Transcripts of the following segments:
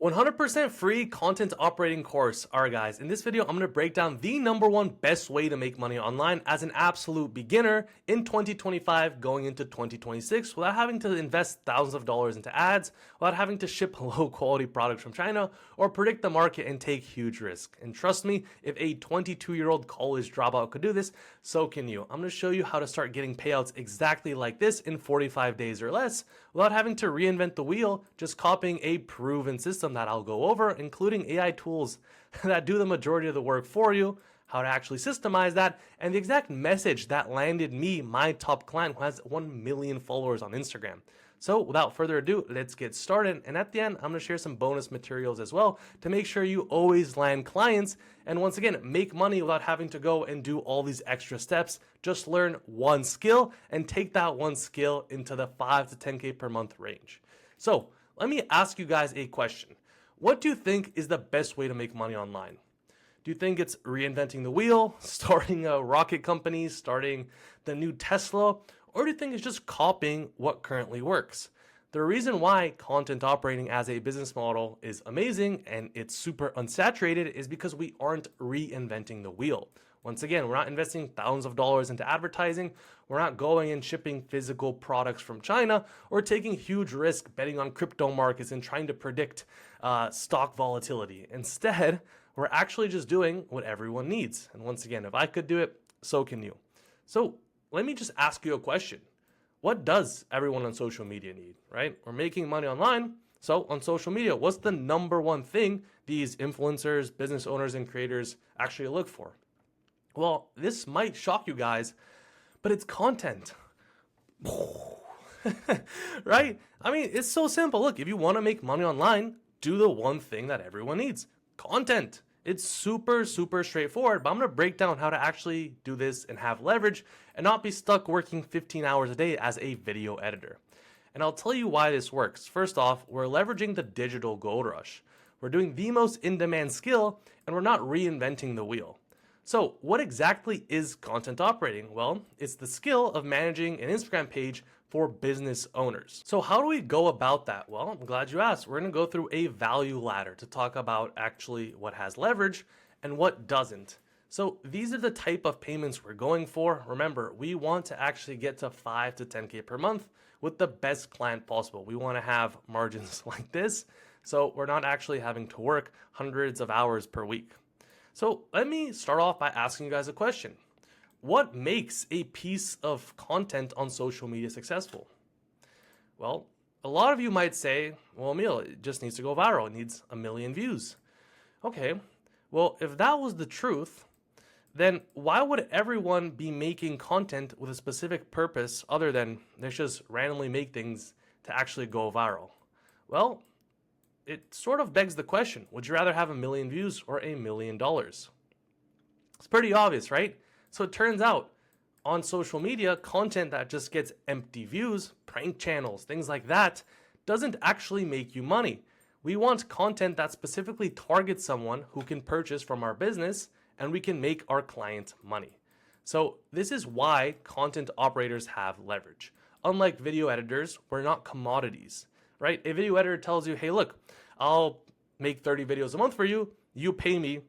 100% free content operating course. Alright guys, in this video I'm going to break down the #1 best way to make money online as an absolute beginner in 2025 going into 2026 without having to invest thousands of dollars into ads, without having to ship low quality products from China or predict the market and take huge risk. And trust me, if a 22-year-old college dropout could do this, so can you. I'm going to show you how to start getting payouts exactly like this in 45 days or less without having to reinvent the wheel, just copying a proven system that I'll go over, including AI tools that do the majority of the work for you, how to actually systemize that, and the exact message that landed me, my top client who has 1 million followers on Instagram. So without further ado, let's get started. And at the end, I'm going to share some bonus materials as well to make sure you always land clients and once again, make money without having to go and do all these extra steps. Just learn one skill and take that one skill into the 5 to 10K per month range. So let me ask you guys a question. What do you think is the best way to make money online? Do you think it's reinventing the wheel, starting a rocket company, starting the new Tesla, or do you think it's just copying what currently works? The reason why content operating as a business model is amazing and it's super unsaturated is because we aren't reinventing the wheel. Once again, we're not investing thousands of dollars into advertising. We're not going and shipping physical products from China or taking huge risk betting on crypto markets and trying to predict stock volatility. Instead, we're actually just doing what everyone needs. And once again, if I could do it, so can you. So let me just ask you a question. What does everyone on social media need, right? We're making money online. So on social media, what's the #1 thing these influencers, business owners, and creators actually look for? Well, this might shock you guys, but it's content. Right? I mean, it's so simple. Look, if you want to make money online, do the one thing that everyone needs. Content. It's super straightforward, but I'm going to break down how to actually do this and have leverage and not be stuck working 15 hours a day as a video editor. And I'll tell you why this works. First off, we're leveraging the digital gold rush. We're doing the most in-demand skill, and we're not reinventing the wheel. So what exactly is content operating? Well, it's the skill of managing an Instagram page for business owners. So how do we go about that? Well, I'm glad you asked. We're going to go through a value ladder to talk about actually what has leverage and what doesn't. So these are the type of payments we're going for. Remember, we want to actually get to 5 to 10K per month with the best client possible. We want to have margins like this, so we're not actually having to work hundreds of hours per week. So let me start off by asking you guys a question. What makes a piece of content on social media successful? Well, a lot of you might say, well, Emil, it just needs to go viral. It needs 1 million views. Okay, well, if that was the truth, then why would everyone be making content with a specific purpose other than let's just randomly make things to actually go viral? Well, it sort of begs the question, would you rather have 1 million views or $1 million? It's pretty obvious, right? So it turns out on social media, content that just gets empty views, prank channels, things like that, doesn't actually make you money. We want content that specifically targets someone who can purchase from our business and we can make our client money. So this is why content operators have leverage. Unlike video editors, we're not commodities, right? A video editor tells you, hey, look, I'll make 30 videos a month for you. You pay me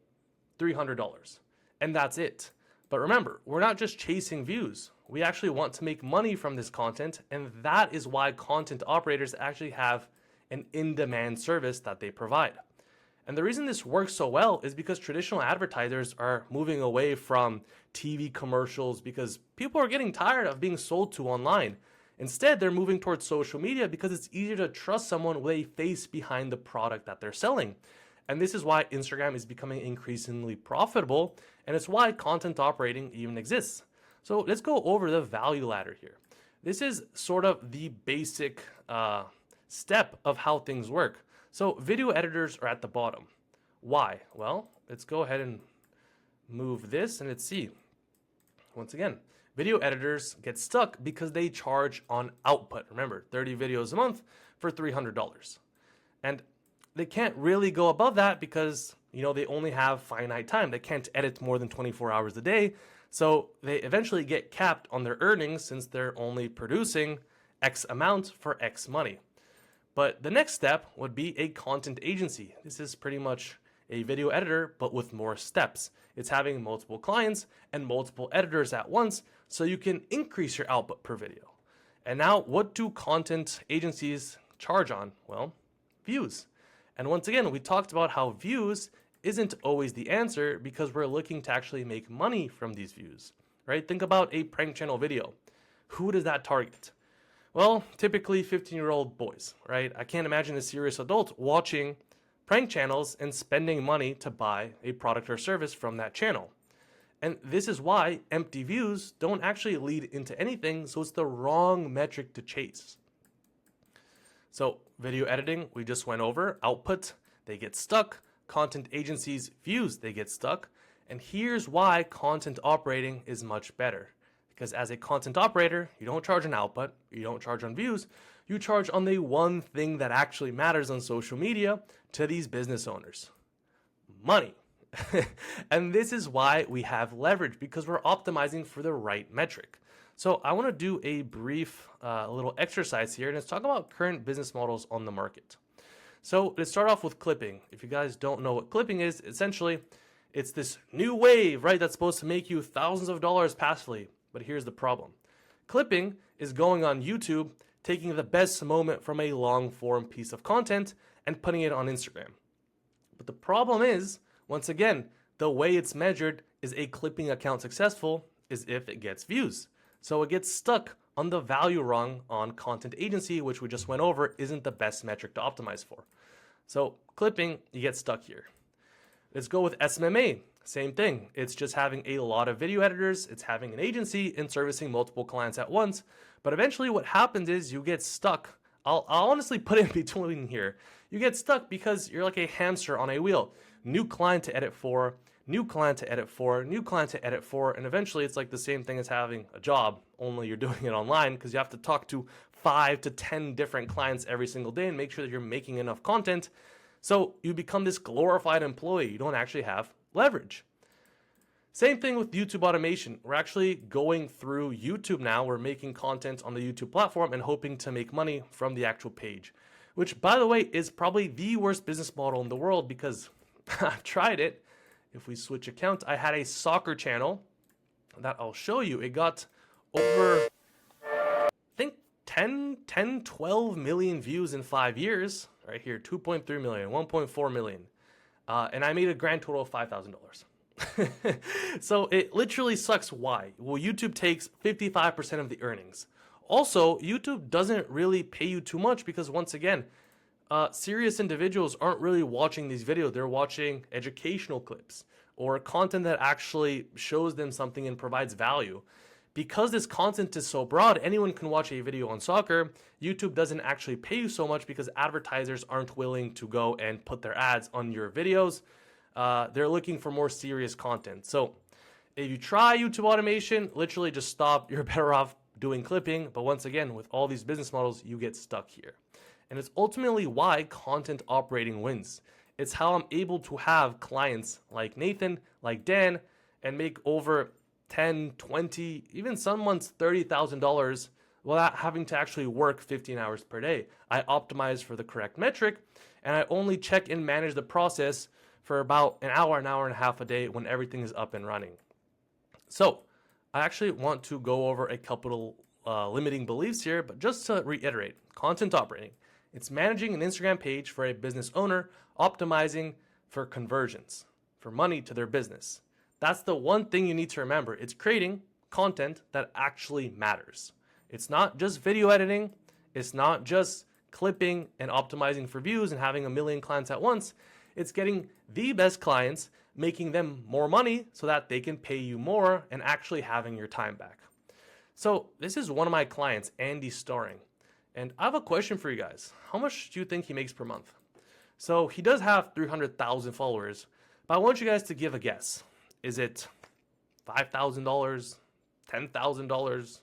$300 and that's it. But remember, we're not just chasing views. We actually want to make money from this content, and that is why content operators actually have an in-demand service that they provide. And the reason this works so well is because traditional advertisers are moving away from TV commercials because people are getting tired of being sold to online. Instead, they're moving towards social media because it's easier to trust someone with a face behind the product that they're selling. And this is why Instagram is becoming increasingly profitable, and it's why content operating even exists. So let's go over the value ladder here. This is sort of the basic step of how things work. So video editors are at the bottom. Why? Well, let's go ahead and move this and let's see. Once again, video editors get stuck because they charge on output. Remember, 30 videos a month for $300. And they can't really go above that because, they only have finite time. They can't edit more than 24 hours a day. So they eventually get capped on their earnings since they're only producing X amount for X money. But the next step would be a content agency. This is pretty much a video editor, but with more steps. It's having multiple clients and multiple editors at once so you can increase your output per video. And now, what do content agencies charge on? Well, views. And once again, we talked about how views isn't always the answer because we're looking to actually make money from these views, right? Think about a prank channel video. Who does that target? Well, typically 15-year-old boys, right? I can't imagine a serious adult watching prank channels and spending money to buy a product or service from that channel. And this is why empty views don't actually lead into anything, so it's the wrong metric to chase. So video editing, we just went over. Output, they get stuck. Content agencies, views, they get stuck. And here's why content operating is much better. Because as a content operator, you don't charge on output, you don't charge on views, you charge on the one thing that actually matters on social media to these business owners: money. And this is why we have leverage, because we're optimizing for the right metric. So I want to do a brief little exercise here, and let's talk about current business models on the market. So let's start off with clipping. If you guys don't know what clipping is, essentially, it's this new wave, right, that's supposed to make you thousands of dollars passively. But here's the problem. Clipping is going on YouTube, taking the best moment from a long form piece of content and putting it on Instagram. But the problem is, once again, the way it's measured is a clipping account successful is if it gets views. So it gets stuck on the value rung on content agency, which we just went over, isn't the best metric to optimize for. So clipping, you get stuck here. Let's go with SMMA. Same thing. It's just having a lot of video editors. It's having an agency and servicing multiple clients at once. But eventually what happens is you get stuck. I'll honestly put it in between here. You get stuck because you're like a hamster on a wheel. New client to edit for, new client to edit for, new client to edit for, and eventually it's like the same thing as having a job, only you're doing it online because you have to talk to 5 to 10 different clients every single day and make sure that you're making enough content. So you become this glorified employee. You don't actually have leverage. Same thing with YouTube automation. We're actually going through YouTube now. We're making content on the YouTube platform and hoping to make money from the actual page, which, by the way, is probably the worst business model in the world because I've tried it. If we switch account, I had a soccer channel that I'll show you. It got over, I think, 12 million views in 5 years. Right here, 2.3 million, 1.4 million. And I made a grand total of $5,000. So it literally sucks. Why? Well, YouTube takes 55% of the earnings. Also, YouTube doesn't really pay you too much because, once again, serious individuals aren't really watching these videos. They're watching educational clips or content that actually shows them something and provides value. Because this content is so broad, anyone can watch a video on soccer. YouTube doesn't actually pay you so much because advertisers aren't willing to go and put their ads on your videos. They're looking for more serious content. So if you try YouTube automation, literally just stop. You're better off doing clipping. But once again, with all these business models, you get stuck here. And it's ultimately why content operating wins. It's how I'm able to have clients like Nathan, like Dan, and make over 10, 20, even some months $30,000 without having to actually work 15 hours per day. I optimize for the correct metric, and I only check and manage the process for about an hour and a half a day when everything is up and running. So I actually want to go over a couple limiting beliefs here, but just to reiterate, content operating. It's managing an Instagram page for a business owner, optimizing for conversions, for money to their business. That's the one thing you need to remember. It's creating content that actually matters. It's not just video editing. It's not just clipping and optimizing for views and having a million clients at once. It's getting the best clients, making them more money so that they can pay you more and actually having your time back. So this is one of my clients, Andy Starring. And I have a question for you guys. How much do you think he makes per month? So he does have 300,000 followers, but I want you guys to give a guess. Is it $5,000, $10,000,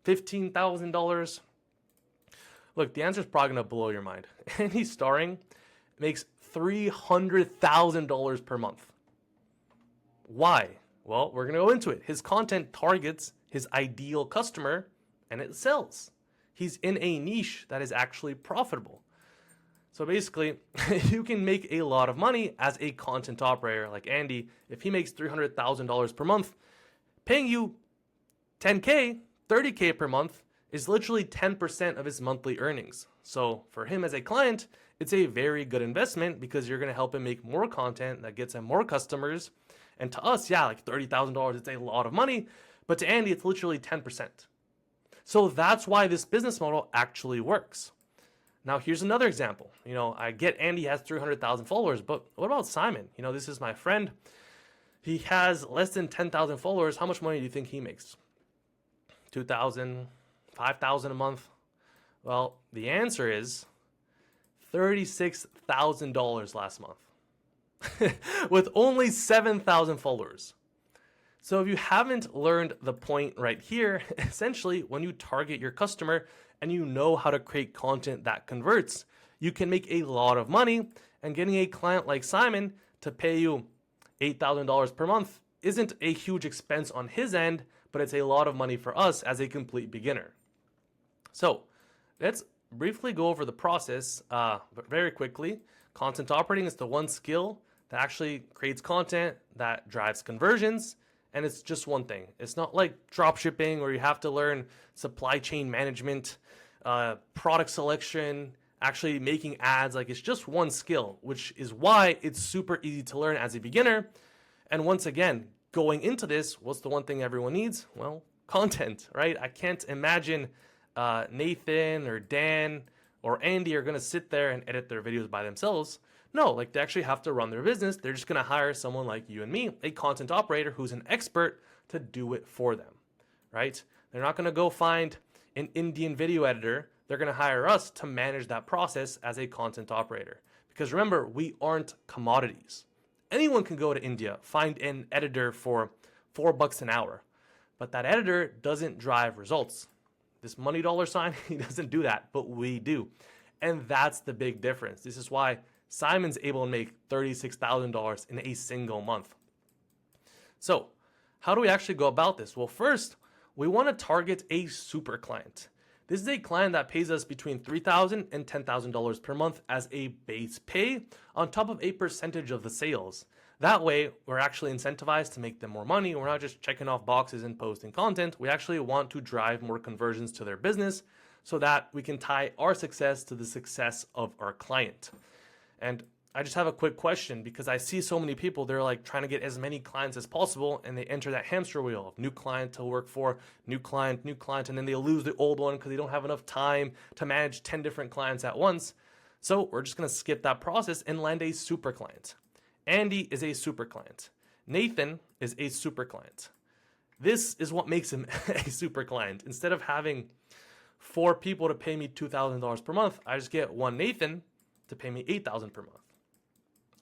$15,000? Look, the answer is probably going to blow your mind. Andy Starring makes $300,000 per month. Why? Well, we're going to go into it. His content targets his ideal customer, and it sells. He's in a niche that is actually profitable. So basically, you can make a lot of money as a content operator like Andy. If he makes $300,000 per month, paying you 10K, 30K per month is literally 10% of his monthly earnings. So for him as a client, it's a very good investment because you're going to help him make more content that gets him more customers. And to us, yeah, like $30,000, it's a lot of money. But to Andy, it's literally 10%. So that's why this business model actually works. Now, here's another example. I get Andy has 300,000 followers, but what about Simon? This is my friend. He has less than 10,000 followers. How much money do you think he makes? 2,000, 5,000 a month? Well, the answer is $36,000 last month with only 7,000 followers. So if you haven't learned the point right here, essentially when you target your customer and you know how to create content that converts, you can make a lot of money, and getting a client like Simon to pay you $8,000 per month isn't a huge expense on his end, but it's a lot of money for us as a complete beginner. So let's briefly go over the process very quickly. Content operating is the one skill that actually creates content that drives conversions. And it's just one thing. It's not like drop shipping where you have to learn supply chain management, product selection, actually making ads. Like, it's just one skill, which is why it's super easy to learn as a beginner. And once again, going into this, what's the one thing everyone needs? Well, content, right? I can't imagine Nathan or Dan or Andy are going to sit there and edit their videos by themselves. No, like, they actually have to run their business. They're just going to hire someone like you and me, a content operator who's an expert, to do it for them, right? They're not going to go find an Indian video editor. They're going to hire us to manage that process as a content operator. Because remember, we aren't commodities. Anyone can go to India, find an editor for $4 an hour, but that editor doesn't drive results. This money dollar sign, he doesn't do that, but we do. And that's the big difference. This is why Simon's able to make $36,000 in a single month. So how do we actually go about this? Well, first, we want to target a super client. This is a client that pays us between $3,000 and $10,000 per month as a base pay on top of a percentage of the sales. That way, we're actually incentivized to make them more money. We're not just checking off boxes and posting content. We actually want to drive more conversions to their business so that we can tie our success to the success of our client. And I just have a quick question, because I see so many people, they're like trying to get as many clients as possible, and they enter that hamster wheel of new client to work for, new client, and then they lose the old one because they don't have enough time to manage 10 different clients at once. So we're just going to skip that process and land a super client. Andy is a super client. Nathan is a super client. This is what makes him a super client. Instead of having 4 people to pay me $2,000 per month, I just get one Nathan to pay me $8,000 per month.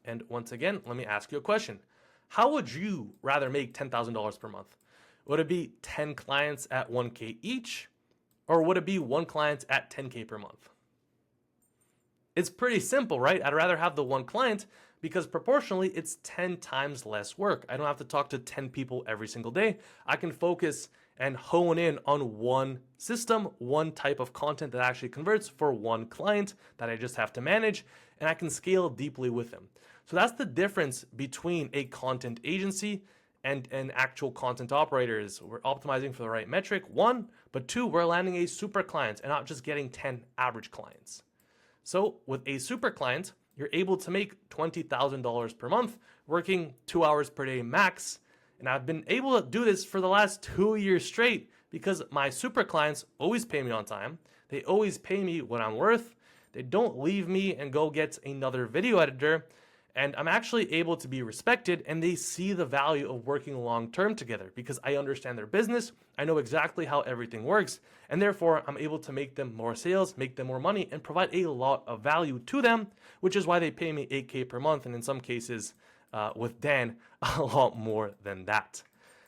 And once again, let me ask you a question. How would you rather make $10,000 per month? Would it be 10 clients at $1K each, or would it be 1 client at $10K per month? It's pretty simple, right? I'd rather have the 1 client because proportionally it's 10 times less work. I don't have to talk to 10 people every single day. I can focus and hone in on one system, one type of content that actually converts for 1 client that I just have to manage, and I can scale deeply with them. So that's the difference between a content agency and an actual content operator. Is we're optimizing for the right metric, 1, but 2, we're landing a super client and not just getting 10 average clients. So with a super client, you're able to make $20,000 per month, working 2 hours per day max. And I've been able to do this for the last 2 years straight because my super clients always pay me on time. They always pay me what I'm worth. They don't leave me and go get another video editor. And I'm actually able to be respected, and they see the value of working long-term together because I understand their business. I know exactly how everything works, and therefore I'm able to make them more sales, make them more money, and provide a lot of value to them, which is why they pay me $8K per month, and in some cases, with Dan, a lot more than that.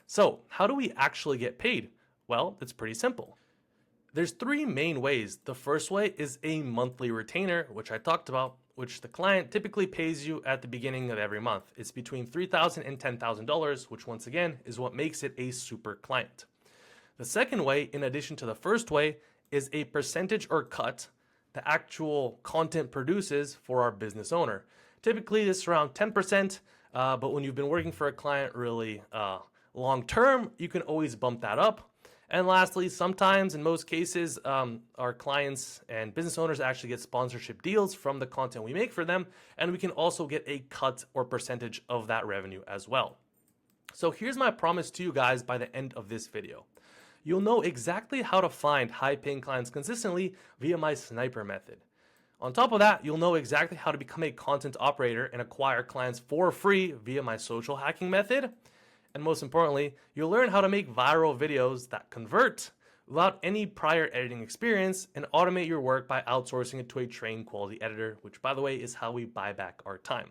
So how do we actually get paid? Well, it's pretty simple. There's 3 main ways. The first way is a monthly retainer, which I talked about, which the client typically pays you at the beginning of every month. It's between $3,000 and $10,000, which once again is what makes it a super client. The second way, in addition to the first way, is a percentage or cut the actual content produces for our business owner. Typically, this is around 10%, but when you've been working for a client really long term, you can always bump that up. And lastly, sometimes in most cases, our clients and business owners actually get sponsorship deals from the content we make for them, and we can also get a cut or percentage of that revenue as well. So here's my promise to you guys by the end of this video. You'll know exactly how to find high-paying clients consistently via my sniper method. On top of that, you'll know exactly how to become a content operator and acquire clients for free via my social hacking method. And most importantly, you'll learn how to make viral videos that convert without any prior editing experience and automate your work by outsourcing it to a trained quality editor, which by the way is how we buy back our time.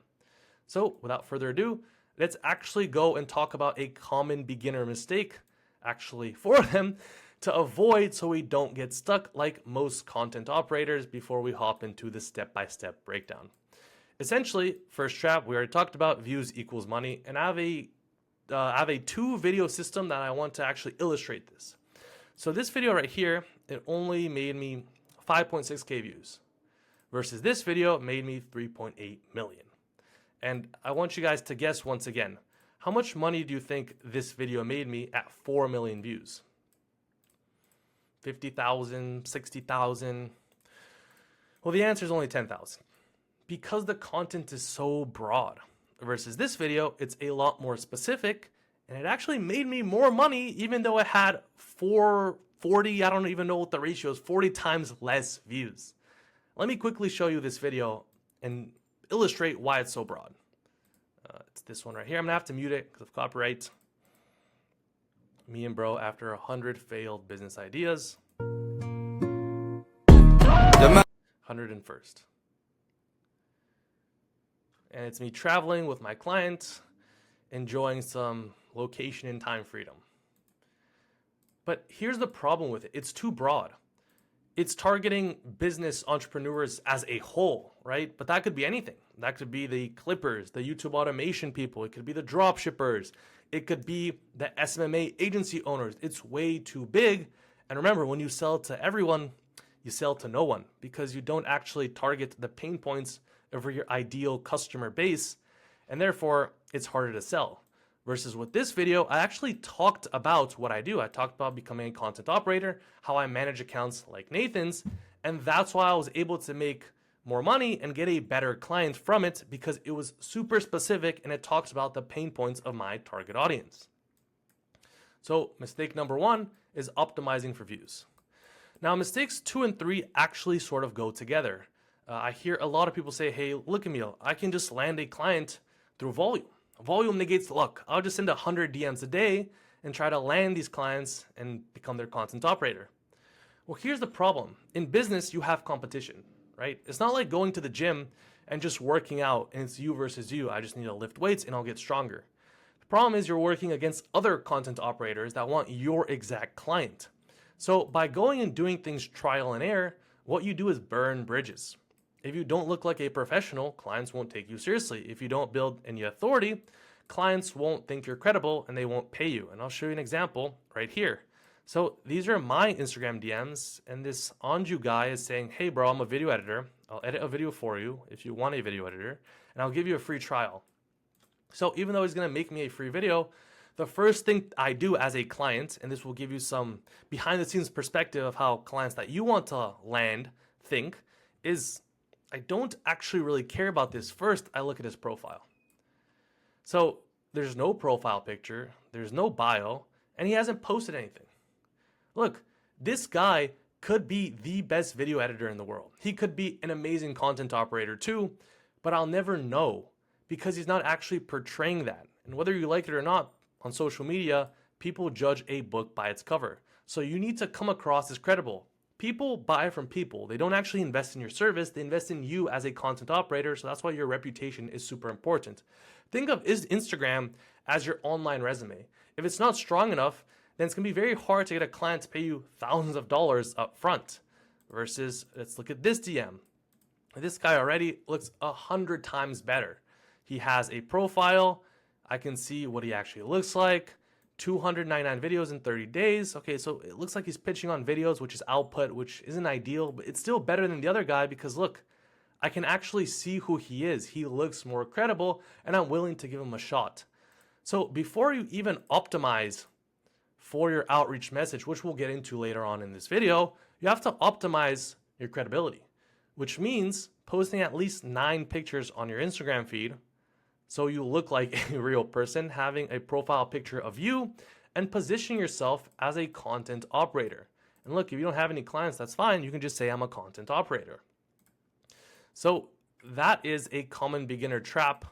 So without further ado, let's actually go and talk about a common beginner mistake actually for them to avoid so we don't get stuck like most content operators before we hop into the step-by-step breakdown. Essentially, first trap, we already talked about views equals money, and I have a 2-video system that I want to actually illustrate this. So this video right here, it only made me 5.6K views versus this video made me 3.8 million. And I want you guys to guess once again, how much money do you think this video made me at 4 million views? 50,000, 60,000? Well, the answer is only 10,000 because the content is so broad. Versus this video, it's a lot more specific, and it actually made me more money even though it had 40, I don't even know what the ratio is, 40 times less views. Let me quickly show you this video and illustrate why it's so broad. It's this one right here. I'm gonna have to mute it because of copyright. Me and bro after 100 failed business ideas. 101st. And it's me traveling with my client, enjoying some location and time freedom. But here's the problem with it. It's too broad. It's targeting business entrepreneurs as a whole, right? But that could be anything. That could be the clippers, the YouTube automation people. It could be the drop shippers. It could be the SMMA agency owners. It's way too big. And remember, when you sell to everyone, you sell to no one because you don't actually target the pain points over your ideal customer base, and therefore it's harder to sell. Versus with this video, I actually talked about what I do. I talked about becoming a content operator, how I manage accounts like Nathan's, and that's why I was able to make more money and get a better client from it because it was super specific and it talks about the pain points of my target audience. So mistake number 1 is optimizing for views. Now mistakes 2 and 3 actually sort of go together. I hear a lot of people say, hey, look, Emil, I can just land a client through volume. Volume negates luck. I'll just send 100 DMs a day and try to land these clients and become their content operator. Well, here's the problem. In business, you have competition, right? It's not like going to the gym and just working out and it's you versus you. I just need to lift weights and I'll get stronger. The problem is you're working against other content operators that want your exact client. So by going and doing things trial and error, what you do is burn bridges. If you don't look like a professional, clients won't take you seriously. If you don't build any authority, clients won't think you're credible and they won't pay you. And I'll show you an example right here. So these are my Instagram DMs, and this Anju guy is saying, hey bro, I'm a video editor. I'll edit a video for you if you want a video editor, and I'll give you a free trial. So even though he's gonna make me a free video, the first thing I do as a client, and this will give you some behind the scenes perspective of how clients that you want to land think, is I don't actually really care about this. First, I look at his profile. So there's no profile picture, there's no bio, and he hasn't posted anything. Look, this guy could be the best video editor in the world. He could be an amazing content operator too, but I'll never know because he's not actually portraying that. And whether you like it or not, on social media, people judge a book by its cover. So you need to come across as credible. People buy from people. They don't actually invest in your service. They invest in you as a content operator. So that's why your reputation is super important. Think of Instagram as your online resume. If it's not strong enough, then it's going to be very hard to get a client to pay you thousands of dollars up front. Versus, let's look at this DM. This guy already looks 100 times better. He has a profile. I can see what he actually looks like. 299 videos in 30 days. Okay, so it looks like he's pitching on videos, which is output, which isn't ideal, but it's still better than the other guy because look, I can actually see who he is. He looks more credible and I'm willing to give him a shot. So before you even optimize for your outreach message, which we'll get into later on in this video, you have to optimize your credibility, which means posting at least 9 pictures on your Instagram feed so you look like a real person, having a profile picture of you, and position yourself as a content operator. And look, if you don't have any clients, that's fine. You can just say I'm a content operator. So that is a common beginner trap,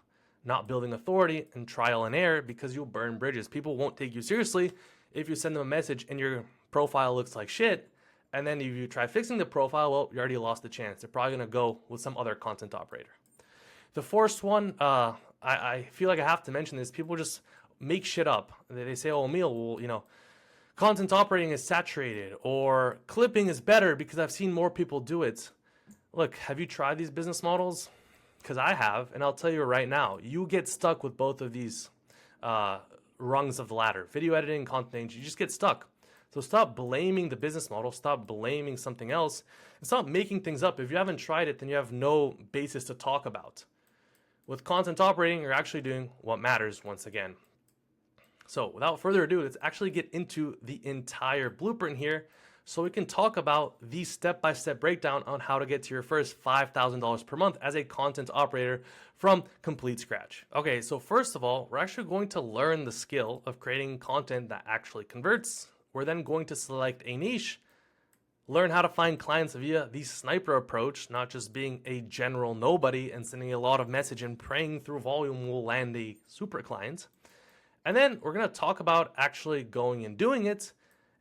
not building authority and trial and error, because you'll burn bridges. People won't take you seriously if you send them a message and your profile looks like shit. And then if you try fixing the profile, well, you already lost the chance. They're probably going to go with some other content operator. The fourth one, I feel like I have to mention this. People just make shit up. They say, oh, Emil, well, you know, content operating is saturated or clipping is better because I've seen more people do it. Look, have you tried these business models? Because I have, and I'll tell you right now, you get stuck with both of these rungs of the ladder. Video editing, content agency, you just get stuck. So stop blaming the business model, stop blaming something else, and stop making things up. If you haven't tried it, then you have no basis to talk about. With content operating, you're actually doing what matters once again. So without further ado, let's actually get into the entire blueprint here so we can talk about the step-by-step breakdown on how to get to your first $5,000 per month as a content operator from complete scratch. Okay, so first of all, we're actually going to learn the skill of creating content that actually converts. We're then going to select a niche, learn how to find clients via the sniper approach, not just being a general nobody and sending a lot of message and praying through volume will land a super client. And then we're going to talk about actually going and doing it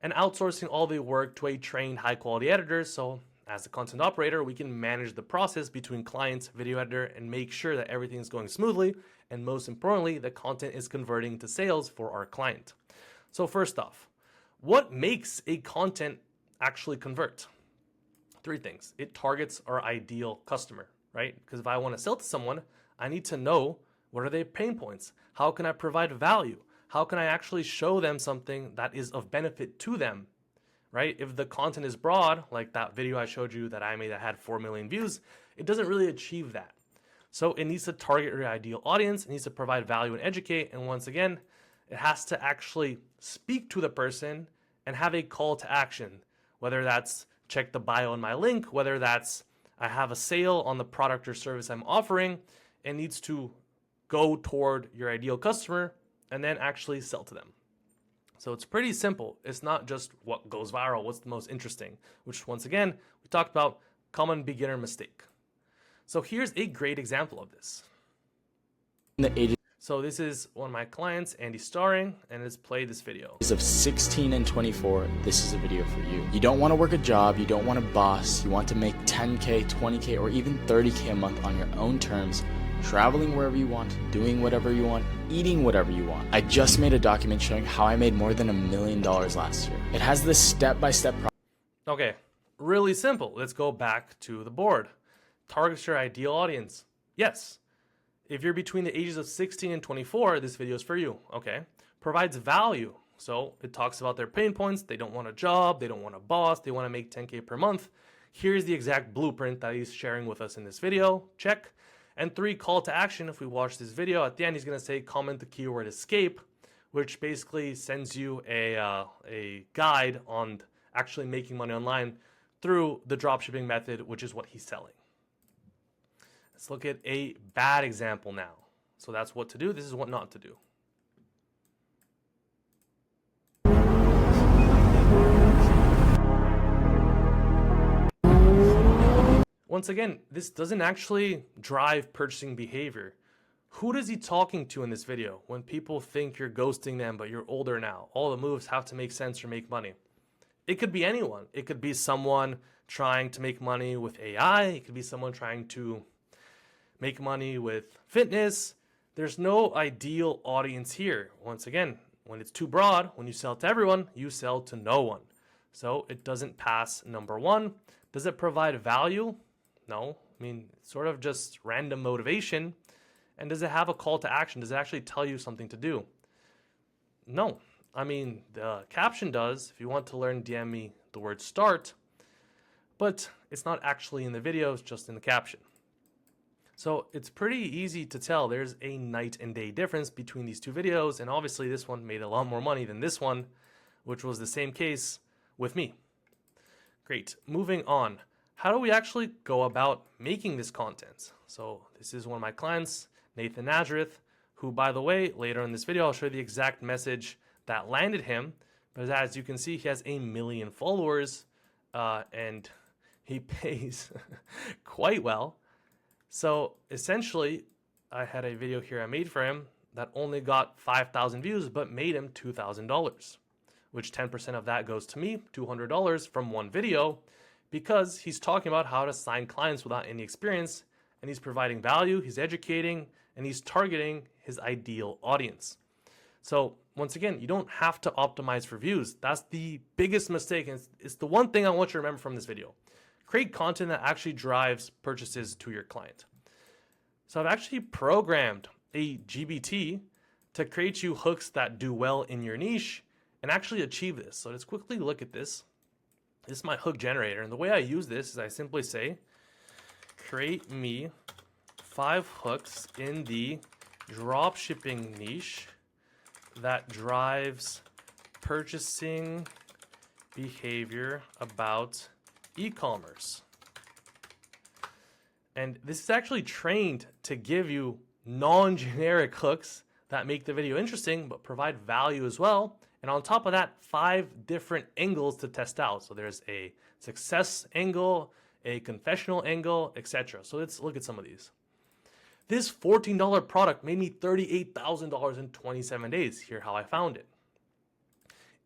and outsourcing all the work to a trained high quality editor. So as a content operator, we can manage the process between clients, video editor, and make sure that everything is going smoothly. And most importantly, the content is converting to sales for our client. So first off, what makes a content actually convert? 3 things. It targets our ideal customer, right? Because if I want to sell to someone, I need to know what are their pain points? How can I provide value? How can I actually show them something that is of benefit to them, right? If the content is broad, like that video I showed you that I made that had 4 million views, it doesn't really achieve that. So it needs to target your ideal audience. It needs to provide value and educate. And once again, it has to actually speak to the person and have a call to action, whether that's check the bio in my link, whether that's I have a sale on the product or service I'm offering. It needs to go toward your ideal customer and then actually sell to them. So it's pretty simple. It's not just what goes viral, what's the most interesting, which once again, we talked about common beginner mistake. So here's a great example of this. So this is one of my clients, Andy Starring, and let's play this video. Of 16 and 24, this is a video for you. You don't want to work a job, you don't want a boss, you want to make 10K, 20K, or even 30K a month on your own terms, traveling wherever you want, doing whatever you want, eating whatever you want. I just made a document showing how I made more than $1 million last year. It has this step-by-step process. Okay, really simple. Let's go back to the board. Targets your ideal audience. Yes. If you're between the ages of 16 and 24, this video is for you, okay? Provides value. So it talks about their pain points. They don't want a job. They don't want a boss. They want to make 10K per month. Here's the exact blueprint that he's sharing with us in this video. Check. And 3, call to action. If we watch this video, at the end, he's going to say, comment the keyword escape, which basically sends you a guide on actually making money online through the dropshipping method, which is what he's selling. Let's look at a bad example now. So that's what to do. This is what not to do. Once again, this doesn't actually drive purchasing behavior. Who is he talking to in this video when people think you're ghosting them, but you're older now? All the moves have to make sense or make money. It could be anyone. It could be someone trying to make money with AI. It could be someone trying to make money with fitness. There's no ideal audience here. Once again, when it's too broad, when you sell to everyone, you sell to no one. So it doesn't pass number 1. Does it provide value? No. I mean, it's sort of just random motivation. And does it have a call to action? Does it actually tell you something to do? No. I mean, the caption does. If you want to learn, DM me the word start, but it's not actually in the video, it's just in the caption. So it's pretty easy to tell there's a night and day difference between these two videos, and obviously this one made a lot more money than this one, which was the same case with me. Great, moving on. How do we actually go about making this content? So this is one of my clients, Nathan Nazareth, who, by the way, later in this video, I'll show you the exact message that landed him. But as you can see, he has 1 million followers, and he pays quite well. So essentially, I had a video here I made for him that only got 5,000 views, but made him $2,000, which 10% of that goes to me, $200 from one video, because he's talking about how to sign clients without any experience, and he's providing value, he's educating, and he's targeting his ideal audience. So once again, you don't have to optimize for views. That's the biggest mistake, and it's the one thing I want you to remember from this video. Create content that actually drives purchases to your client. So I've actually programmed a GBT to create you hooks that do well in your niche and actually achieve this. So let's quickly look at this. This is my hook generator, and the way I use this is I simply say, create me 5 hooks in the dropshipping niche that drives purchasing behavior about e-commerce. And this is actually trained to give you non-generic hooks that make the video interesting but provide value as well. And on top of that, 5 different angles to test out. So there's a success angle, a confessional angle, etc. So let's look at some of these. This $14 product made me $38,000 in 27 days. Here's how I found it.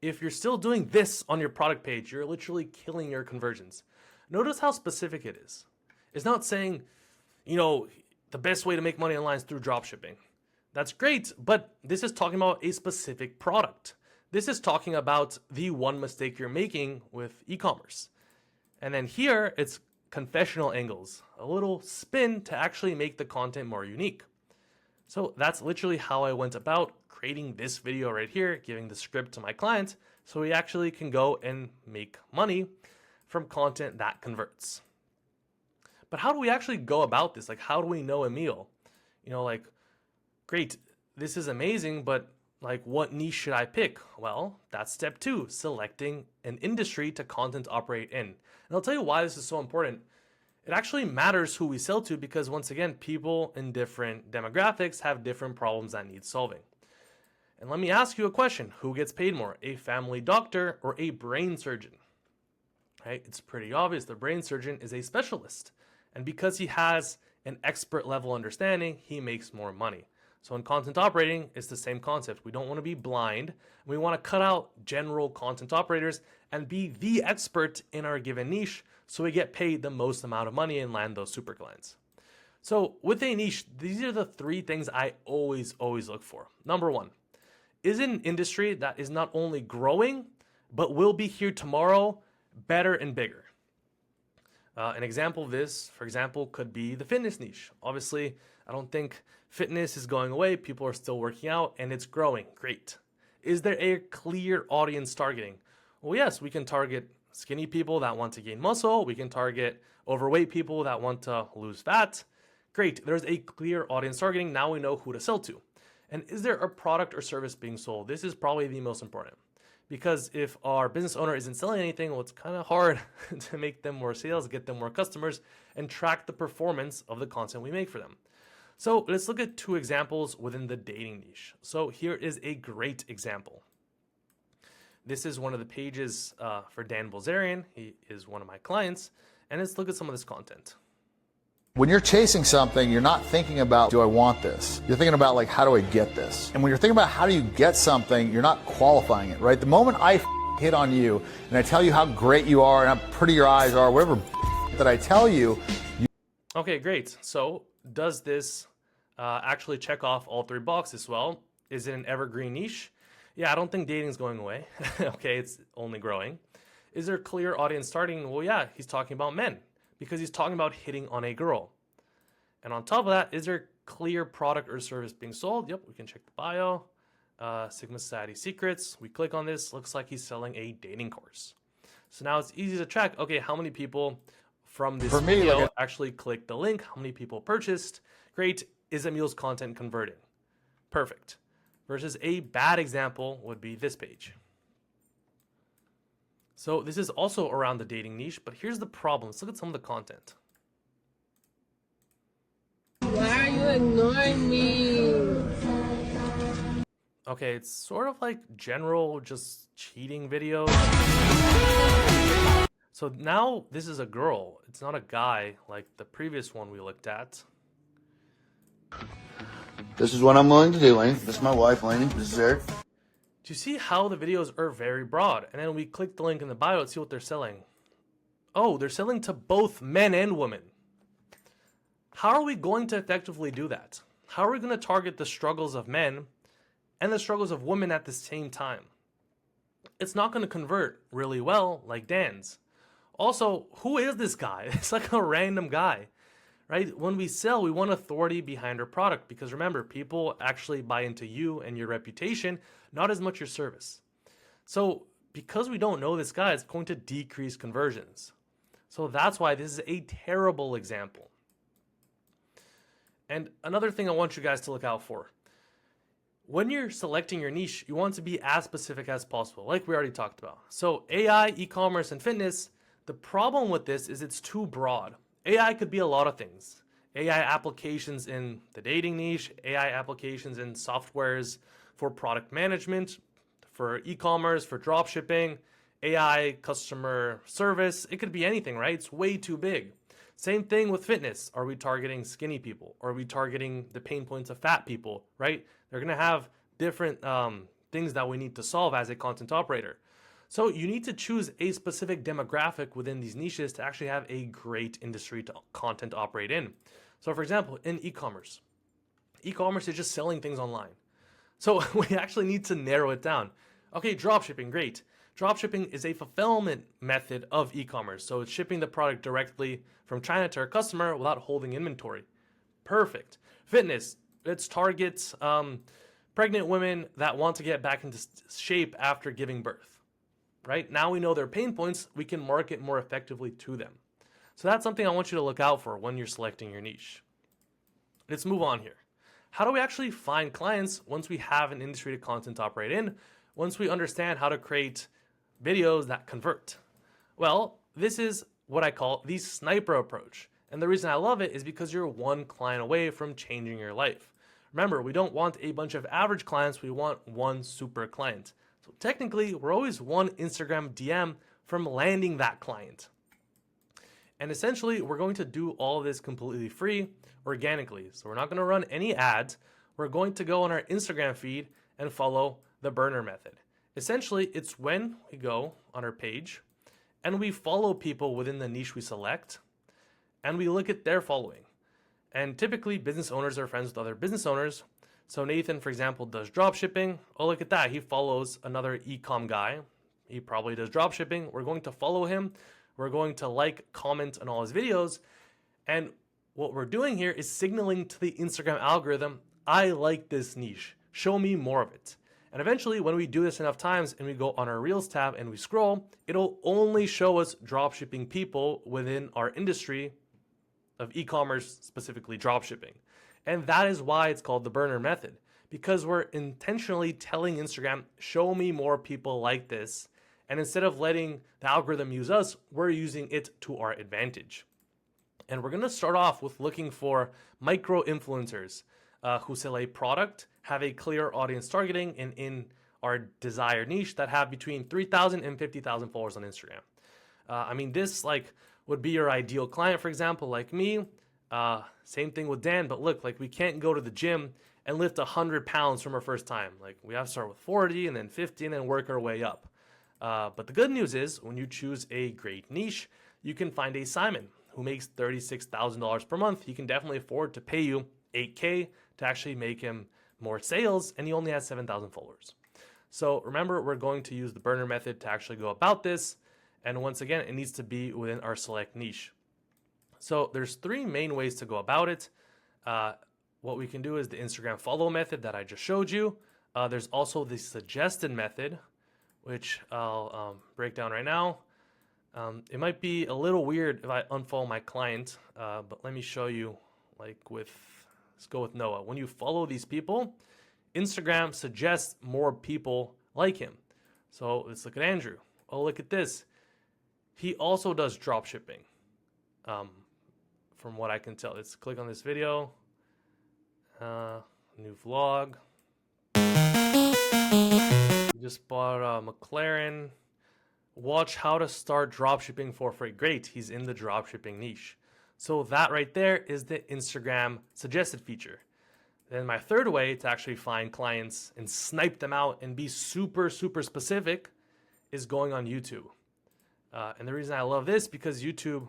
If you're still doing this on your product page, you're literally killing your conversions. Notice how specific it is. It's not saying, the best way to make money online is through dropshipping. That's great, but this is talking about a specific product. This is talking about the one mistake you're making with e-commerce. And then here, it's confessional angles, a little spin to actually make the content more unique. So that's literally how I went about creating this video right here, giving the script to my client so he actually can go and make money from content that converts. But how do we actually go about this? Like, how do we know Emil? Great, this is amazing, but what niche should I pick? Well, that's step 2, selecting an industry to content operate in. And I'll tell you why this is so important. It actually matters who we sell to because, once again, people in different demographics have different problems that need solving. And let me ask you a question. Who gets paid more, a family doctor or a brain surgeon? Right? It's pretty obvious. The brain surgeon is a specialist. And because he has an expert level understanding, he makes more money. So in content operating, it's the same concept. We don't want to be blind. We want to cut out general content operators and be the expert in our given niche so we get paid the most amount of money and land those super clients. So with a niche, these are the 3 things I always look for. Number 1, is it an industry that is not only growing, but will be here tomorrow better and bigger? An example of this, for example, could be the fitness niche. Obviously, I don't think fitness is going away. People are still working out and it's growing. Great. Is there a clear audience targeting? Well, yes, we can target skinny people that want to gain muscle. We can target overweight people that want to lose fat. Great. There's a clear audience targeting. Now we know who to sell to. And is there a product or service being sold? This is probably the most important. Because if our business owner isn't selling anything, well, it's kind of hard to make them more sales, get them more customers, and track the performance of the content we make for them. So let's look at 2 examples within the dating niche. So here is a great example. This is one of the pages for Dan Bilzerian. He is one of my clients. And let's look at some of this content. When you're chasing something, you're not thinking about, do I want this? You're thinking about, how do I get this? And when you're thinking about how do you get something, you're not qualifying it, right? The moment I hit on you and I tell you how great you are and how pretty your eyes are, whatever that I tell you. Okay, great. So does this actually check off all 3 boxes? Well, is it an evergreen niche? Yeah, I don't think dating is going away. Okay, it's only growing. Is there clear audience starting? Well, yeah, he's talking about men, because he's talking about hitting on a girl. And on top of that, is there clear product or service being sold? Yep, we can check the bio. Sigma Society Secrets. We click on this. Looks like he's selling a dating course. So now it's easy to track, okay, how many people from this video actually clicked the link, how many people purchased. Great. Is Emil's content converting? Perfect. Versus a bad example would be this page. So this is also around the dating niche, but here's the problem. Let's look at some of the content. Why are you ignoring me? Okay, it's sort of like general just cheating videos. So now this is a girl. It's not a guy like the previous one we looked at. This is what I'm willing to do, Lainey. This is my wife, Lainey. This is Eric. Do you see how the videos are very broad? And then we click the link in the bio and see what they're selling. Oh, they're selling to both men and women. How are we going to effectively do that? How are we going to target the struggles of men and the struggles of women at the same time? It's not going to convert really well like Dan's. Also, who is this guy? It's like a random guy, right? When we sell, we want authority behind our product because remember, people actually buy into you and your reputation, not as much your service. So because we don't know this guy, it's going to decrease conversions. So that's why this is a terrible example. And another thing I want you guys to look out for. When you're selecting your niche, you want to be as specific as possible, like we already talked about. So AI, e-commerce, and fitness, the problem with this is it's too broad. AI could be a lot of things. AI applications in the dating niche, AI applications in softwares for product management, for e-commerce, for drop shipping, AI customer service. It could be anything, right? It's way too big. Same thing with fitness. Are we targeting skinny people? Are we targeting the pain points of fat people, right? They're going to have different things that we need to solve as a content operator. So you need to choose a specific demographic within these niches to actually have a great industry to content operate in. So for example, in e-commerce is just selling things online. So we actually need to narrow it down. Okay, dropshipping, great. Dropshipping is a fulfillment method of e-commerce. So it's shipping the product directly from China to our customer without holding inventory. Perfect. Fitness, let's target pregnant women that want to get back into shape after giving birth. Right? Now we know their pain points, we can market more effectively to them. So that's something I want you to look out for when you're selecting your niche. Let's move on here. How do we actually find clients once we have an industry to content operate in? Once we understand how to create videos that convert? Well, this is what I call the sniper approach. And the reason I love it is because you're one client away from changing your life. Remember, we don't want a bunch of average clients, we want one super client. So technically, we're always one Instagram DM from landing that client. And essentially, we're going to do all of this completely free, organically. So we're not going to run any ads. We're going to go on our Instagram feed and follow the burner method. Essentially, it's when we go on our page and we follow people within the niche we select and we look at their following. And typically, business owners are friends with other business owners. So Nathan, for example, does drop shipping. Oh, look at that. He follows another e-com guy. He probably does drop shipping. We're going to follow him. We're going to like, comment on all his videos. And what we're doing here is signaling to the Instagram algorithm, I like this niche. Show me more of it. And eventually, when we do this enough times and we go on our Reels tab and we scroll, it'll only show us dropshipping people within our industry of e-commerce, specifically dropshipping. And that is why it's called the burner method, because we're intentionally telling Instagram, show me more people like this. And instead of letting the algorithm use us, we're using it to our advantage. And we're going to start off with looking for micro influencers who sell a product, have a clear audience targeting, and in our desired niche that have between 3,000 and 50,000 followers on Instagram. I mean, this would be your ideal client, for example, like me. Same thing with Dan, but look, we can't go to the gym and lift 100 pounds from our first time. We have to start with 40 and then 50 and then work our way up. But the good news is when you choose a great niche, you can find a Simon who makes $36,000 per month. He can definitely afford to pay you $8K to actually make him more sales, and he only has 7,000 followers. So remember, we're going to use the burner method to actually go about this. And once again, it needs to be within our select niche. So there's three main ways to go about it. What we can do is the Instagram follow method that I just showed you. There's also the suggested method, which I'll break down right now. It might be a little weird if I unfollow my client, but let me show you. Let's go with Noah. When you follow these people, Instagram suggests more people like him. So let's look at Andrew. Oh, look at this. He also does drop shipping. From what I can tell, let's click on this video. New vlog. He just bought a McLaren. Watch how to start dropshipping for free. Great, he's in the dropshipping niche. So that right there is the Instagram suggested feature. Then my third way to actually find clients and snipe them out and be super, super specific is going on YouTube. And the reason I love this because YouTube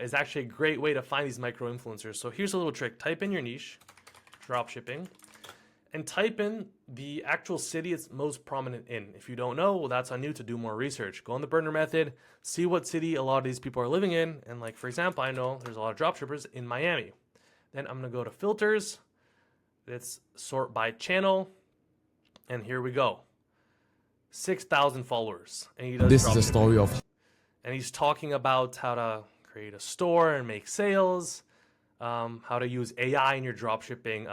is actually a great way to find these micro influencers. So here's a little trick. Type in your niche, dropshipping, and type in the actual city it's most prominent in. If you don't know, well, that's on you to do more research. Go on the burner method, see what city a lot of these people are living in. And like, for example, I know there's a lot of dropshippers in Miami. Then I'm gonna go to filters. Let's sort by channel. And here we go. 6,000 followers. And he does this is a story of... And he's talking about how to create a store and make sales, how to use AI in your dropshipping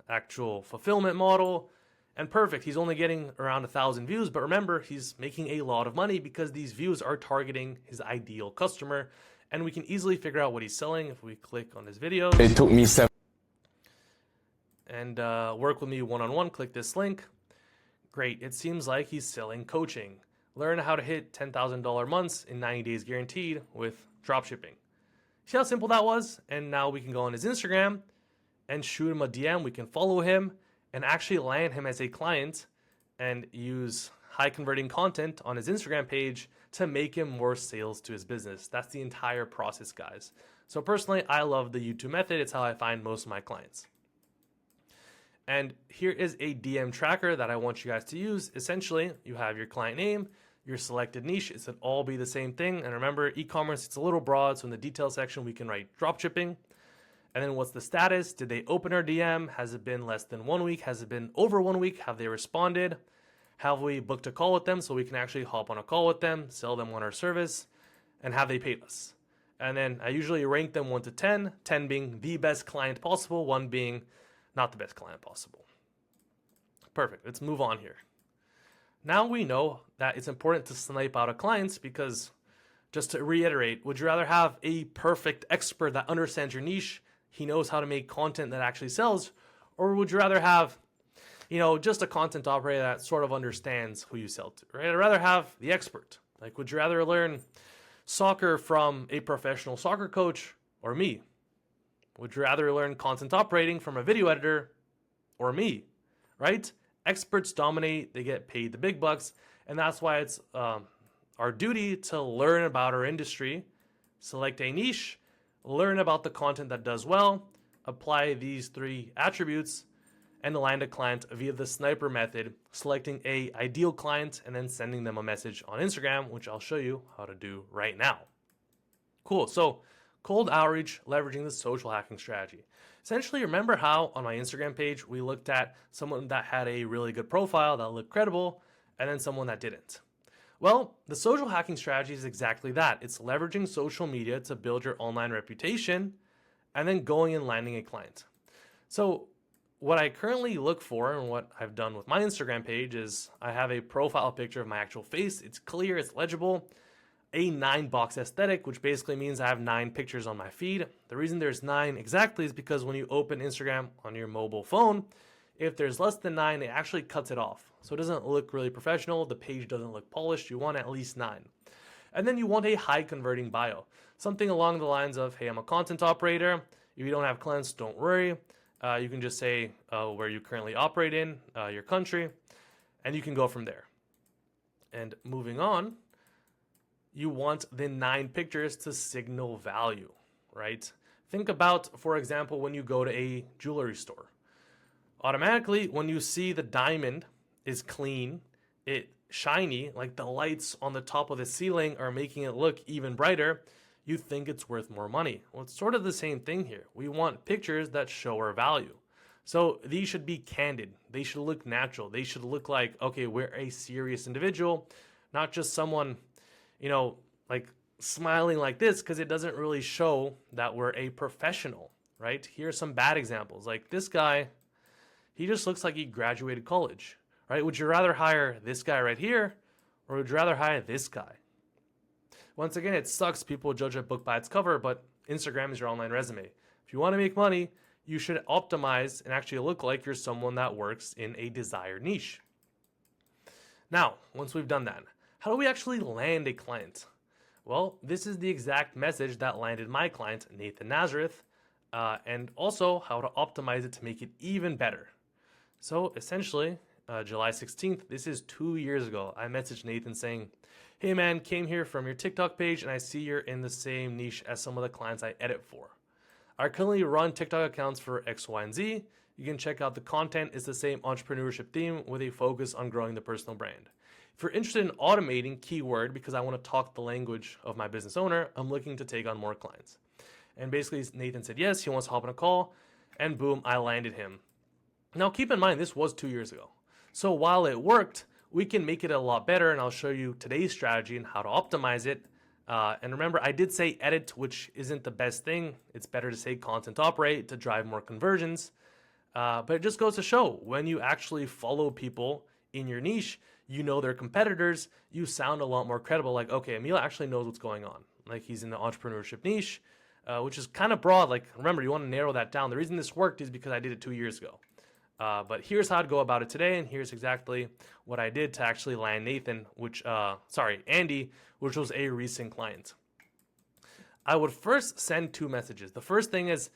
actual fulfillment model, and perfect. He's only getting around 1,000 views, but remember, he's making a lot of money because these views are targeting his ideal customer, and we can easily figure out what he's selling if we click on his videos. It took me 7... And work with me one-on-one, click this link. Great, it seems like he's selling coaching. Learn how to hit $10,000 months in 90 days guaranteed with dropshipping. See how simple that was? And now we can go on his Instagram and shoot him a DM. We can follow him and actually land him as a client and use high converting content on his Instagram page to make him more sales to his business. That's the entire process, guys. So personally, I love the YouTube method. It's how I find most of my clients. And here is a DM tracker that I want you guys to use. Essentially, you have your client name, your selected niche. It should all be the same thing. And remember, e-commerce, it's a little broad. So in the detail section, we can write dropshipping. And then what's the status? Did they open our DM? Has it been less than 1 week? Has it been over 1 week? Have they responded? Have we booked a call with them so we can actually hop on a call with them, sell them on our service, and have they paid us? And then I usually rank them 1 to 10, 10 being the best client possible, 1 being not the best client possible. Perfect. Let's move on here. Now we know that it's important to snipe out our clients because, just to reiterate, would you rather have a perfect expert that understands your niche, he knows how to make content that actually sells, or would you rather have, just a content operator that sort of understands who you sell to, right? I'd rather have the expert. Like, would you rather learn soccer from a professional soccer coach or me? Would you rather learn content operating from a video editor or me, right? Experts dominate, they get paid the big bucks, and that's why it's our duty to learn about our industry, select a niche, learn about the content that does well, apply these 3 attributes, and land a client via the sniper method, selecting a ideal client and then sending them a message on Instagram, which I'll show you how to do right now. Cool, so cold outreach, leveraging the social hacking strategy. Essentially, remember how on my Instagram page, we looked at someone that had a really good profile that looked credible, and then someone that didn't. Well, the social hacking strategy is exactly that. It's leveraging social media to build your online reputation and then going and landing a client. So what I currently look for and what I've done with my Instagram page is I have a profile picture of my actual face. It's clear, it's legible. A 9-box aesthetic, which basically means I have 9 pictures on my feed. The reason there's 9 exactly is because when you open Instagram on your mobile phone, if there's less than 9, it actually cuts it off. So it doesn't look really professional. The page doesn't look polished. You want at least 9. And then you want a high converting bio. Something along the lines of, hey, I'm a content operator. If you don't have clients, don't worry. You can just say where you currently operate in, your country, and you can go from there. And moving on, you want the 9 pictures to signal value, right? Think about, for example, when you go to a jewelry store. Automatically, when you see the diamond is clean, it shiny, like the lights on the top of the ceiling are making it look even brighter, you think it's worth more money. Well, it's sort of the same thing here. We want pictures that show our value. So these should be candid. They should look natural. They should look like, okay, we're a serious individual, not just someone, like smiling like this, because it doesn't really show that we're a professional, right? Here are some bad examples. Like this guy, he just looks like he graduated college, right? Would you rather hire this guy right here, or would you rather hire this guy? Once again, it sucks people judge a book by its cover, but Instagram is your online resume. If you want to make money, you should optimize and actually look like you're someone that works in a desired niche. Now, once we've done that, how do we actually land a client? Well, this is the exact message that landed my client, Nathan Nazareth, and also how to optimize it to make it even better. So essentially, July 16th, this is 2 years ago, I messaged Nathan saying, hey man, came here from your TikTok page and I see you're in the same niche as some of the clients I edit for. I currently run TikTok accounts for X, Y, and Z. You can check out the content. It's the same entrepreneurship theme with a focus on growing the personal brand. If you're interested in automating keyword because I want to talk the language of my business owner, I'm looking to take on more clients. And basically Nathan said yes, he wants to hop on a call, and boom, I landed him. Now keep in mind, this was 2 years ago. So while it worked, we can make it a lot better, and I'll show you today's strategy and how to optimize it. And remember, I did say edit, which isn't the best thing. It's better to say content operate to drive more conversions. But it just goes to show when you actually follow people in your niche, you know their competitors, you sound a lot more credible. Like, okay, Emil actually knows what's going on. Like he's in the entrepreneurship niche, which is kind of broad. Like, remember, you want to narrow that down. The reason this worked is because I did it 2 years ago. But here's how I'd go about it today, and here's exactly what I did to actually land Andy, which was a recent client. I would first send 2 messages. The first thing is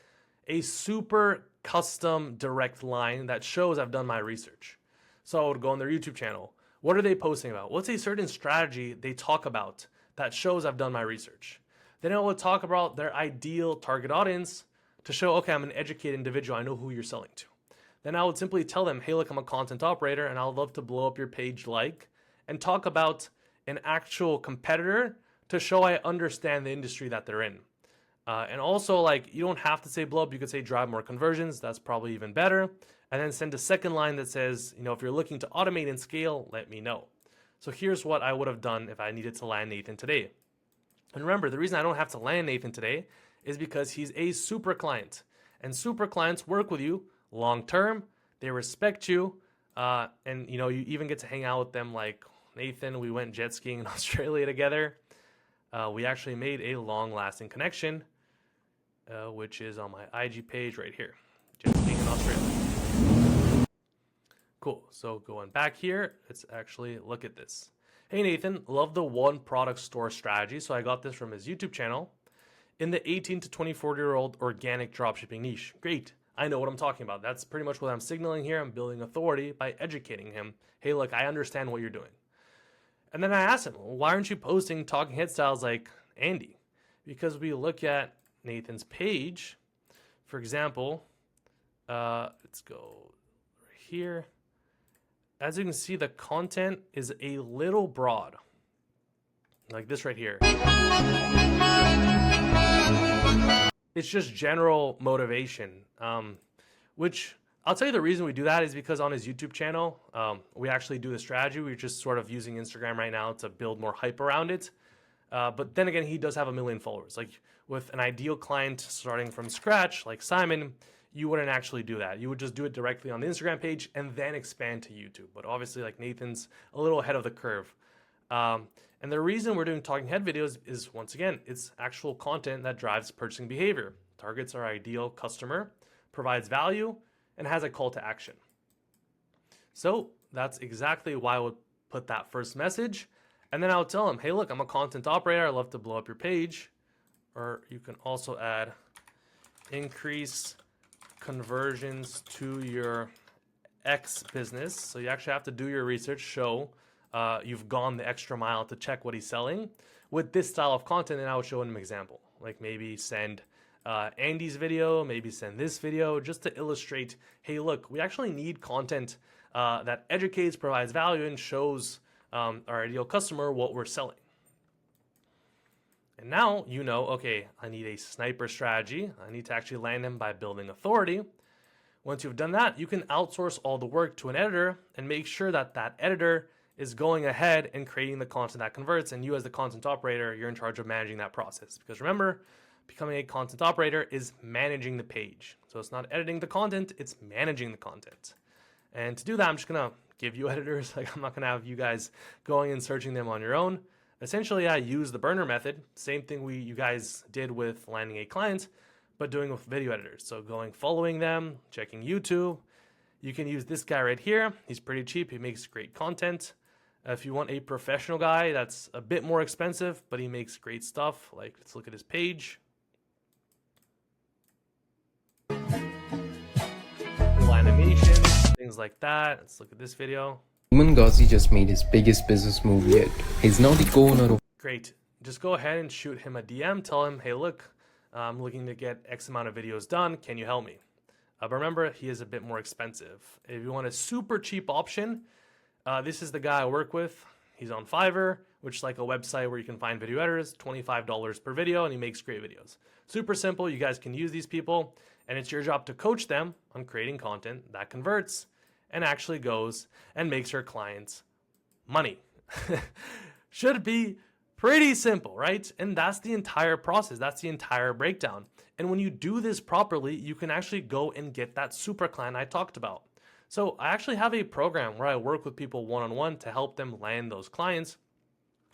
a super custom direct line that shows I've done my research. So I would go on their YouTube channel. What are they posting about? What's a certain strategy they talk about that shows I've done my research? Then I would talk about their ideal target audience to show, okay, I'm an educated individual. I know who you're selling to. Then I would simply tell them, hey, look, I'm a content operator and I'd love to blow up your page and talk about an actual competitor to show I understand the industry that they're in. And also, like, you don't have to say blow up. You could say drive more conversions. That's probably even better. And then send a second line that says, if you're looking to automate and scale, let me know. So here's what I would have done if I needed to land Nathan today. And remember, the reason I don't have to land Nathan today is because he's a super client. And super clients work with you long term. They respect you. And you even get to hang out with them. Like Nathan, we went jet skiing in Australia together. We actually made a long lasting connection, which is on my IG page right here. Jet skiing in Australia. Cool. So going back here, let's actually look at this. Hey Nathan, love the one product store strategy. So I got this from his YouTube channel. In the 18 to 24-year-old organic dropshipping niche. Great. I know what I'm talking about. That's pretty much what I'm signaling here. I'm building authority by educating him. Hey, look, I understand what you're doing. And then I asked him, well, why aren't you posting talking head styles like Andy? Because we look at Nathan's page, for example, let's go right here. As you can see, the content is a little broad, like this right here. It's just general motivation, which I'll tell you the reason we do that is because on his YouTube channel, we actually do the strategy. We're just sort of using Instagram right now to build more hype around it. But then again, he does have 1 million followers. Like with an ideal client starting from scratch, like Simon, you wouldn't actually do that. You would just do it directly on the Instagram page and then expand to YouTube. But obviously, like Nathan's a little ahead of the curve. And the reason we're doing talking head videos is, once again, it's actual content that drives purchasing behavior, targets our ideal customer, provides value, and has a call to action. So that's exactly why I would put that first message. And then I would tell him, hey, look, I'm a content operator. I love to blow up your page. Or you can also add increase conversions to your X business. So you actually have to do your research, show you've gone the extra mile to check what he's selling with this style of content. And I would show him an example, like maybe send Andy's video, maybe send this video just to illustrate, hey, look, we actually need content that educates, provides value, and shows our ideal customer what we're selling. And now okay, I need a sniper strategy. I need to actually land him by building authority. Once you've done that, you can outsource all the work to an editor and make sure that that editor is going ahead and creating the content that converts. And you as the content operator, you're in charge of managing that process. Because remember, becoming a content operator is managing the page. So it's not editing the content, it's managing the content. And to do that, I'm just going to give you editors. Like, I'm not going to have you guys going and searching them on your own. Essentially, I use the burner method. Same thing you guys did with landing a client, but doing with video editors. So following them, checking YouTube. You can use this guy right here. He's pretty cheap. He makes great content. If you want a professional guy, that's a bit more expensive, but he makes great stuff. Like, let's look at his page. Cool animations, things like that. Let's look at this video. Ghazi just made his biggest business move yet. He's now the co-owner of... Great. Just go ahead and shoot him a DM. Tell him, hey, look, I'm looking to get X amount of videos done. Can you help me? But remember, he is a bit more expensive. If you want a super cheap option, this is the guy I work with. He's on Fiverr, which is like a website where you can find video editors, $25 per video, and he makes great videos. Super simple. You guys can use these people, and it's your job to coach them on creating content that converts and actually goes and makes your clients money. Should be pretty simple, right? And that's the entire process. That's the entire breakdown. And when you do this properly, you can actually go and get that super client I talked about. So I actually have a program where I work with people one-on-one to help them land those clients.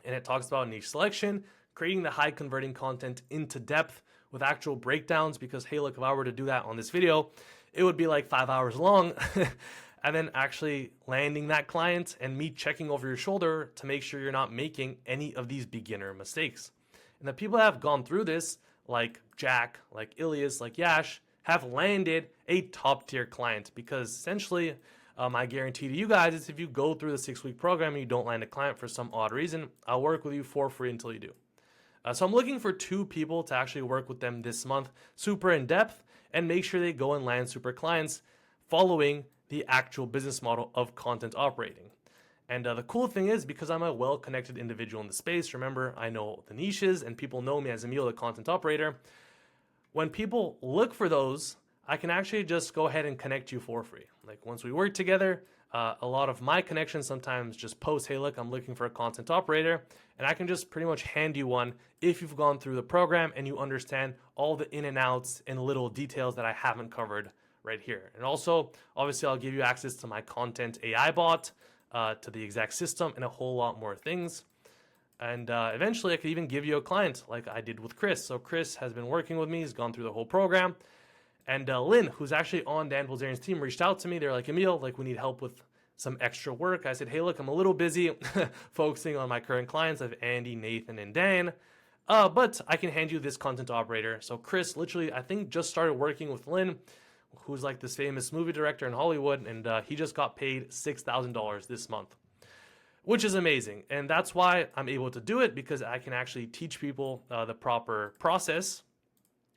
And it talks about niche selection, creating the high converting content into depth with actual breakdowns, because hey, look, if I were to do that on this video, it would be like 5 hours long. And then actually landing that client and me checking over your shoulder to make sure you're not making any of these beginner mistakes. And the people that have gone through this, like Jack, like Ilias, like Yash, have landed a top tier client, because essentially my guarantee to you guys is if you go through the 6-week program and you don't land a client for some odd reason, I'll work with you for free until you do. So I'm looking for 2 people to actually work with them this month, super in depth, and make sure they go and land super clients following the actual business model of content operating. And the cool thing is, because I'm a well-connected individual in the space, remember, I know the niches and people know me as Emil, the content operator. When people look for those, I can actually just go ahead and connect you for free. Like, once we work together, a lot of my connections sometimes just post, hey, look, I'm looking for a content operator. And I can just pretty much hand you one if you've gone through the program and you understand all the in and outs and little details that I haven't covered right here. And also, obviously, I'll give you access to my content AI bot, to the exact system, and a whole lot more things. And eventually, I could even give you a client like I did with Chris. So Chris has been working with me. He's gone through the whole program. And Lynn, who's actually on Dan Bilzerian's team, reached out to me. They're like, Emil, like, we need help with some extra work. I said, hey, look, I'm a little busy focusing on my current clients. I have Andy, Nathan, and Dan. But I can hand you this content operator. So Chris literally, I think, just started working with Lynn, who's like this famous movie director in Hollywood, and he just got paid $6,000 this month, which is amazing. And that's why I'm able to do it, because I can actually teach people the proper process.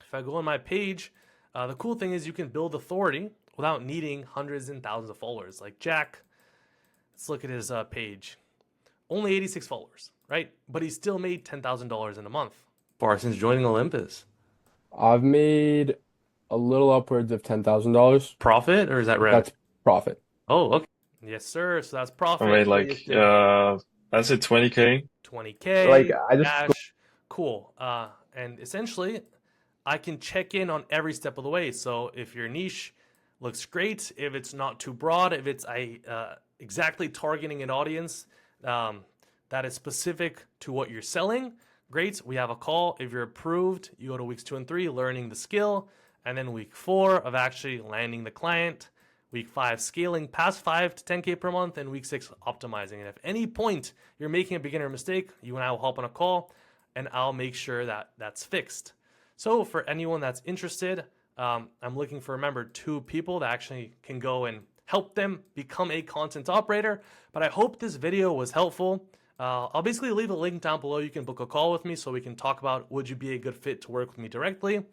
If I go on my page, the cool thing is you can build authority without needing hundreds and thousands of followers. Like Jack, let's look at his page. Only 86 followers, right? But he still made $10,000 in a month. Far since joining Olympus. I've made a little upwards of $10,000. Profit, or is that revenue? That's profit. Oh, okay. Yes, sir. So that's profit. I made like that's it, 20K. 20K. Like, I just cash. Cool. And essentially, I can check in on every step of the way. So if your niche looks great, if it's not too broad, if it's exactly targeting an audience that is specific to what you're selling, great. We have a call. If you're approved, you go to weeks 2 and 3, learning the skill. And then week 4 of actually landing the client. Week 5, scaling past 5 to 10K per month. And week 6, optimizing. And if any point you're making a beginner mistake, you and I will hop on a call and I'll make sure that that's fixed. So for anyone that's interested, I'm looking for, remember, 2 people that actually can go and help them become a content operator. But I hope this video was helpful. I'll basically leave a link down below. You can book a call with me so we can talk about, would you be a good fit to work with me directly?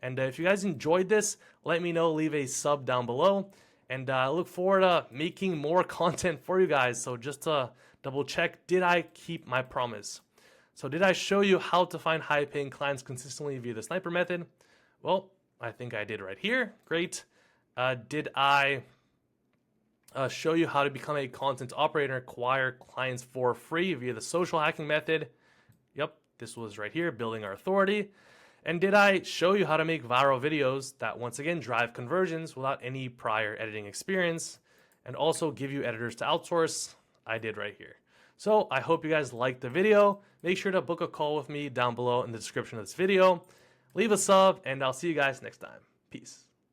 And if you guys enjoyed this, let me know, leave a sub down below. And I look forward to making more content for you guys. So just to double check, did I keep my promise? So did I show you how to find high paying clients consistently via the sniper method? Well, I think I did right here. Great. Did I show you how to become a content operator and acquire clients for free via the social hacking method? Yep, this was right here, building our authority. And did I show you how to make viral videos that, once again, drive conversions without any prior editing experience and also give you editors to outsource? I did right here. So I hope you guys liked the video. Make sure to book a call with me down below in the description of this video. Leave a sub, and I'll see you guys next time. Peace.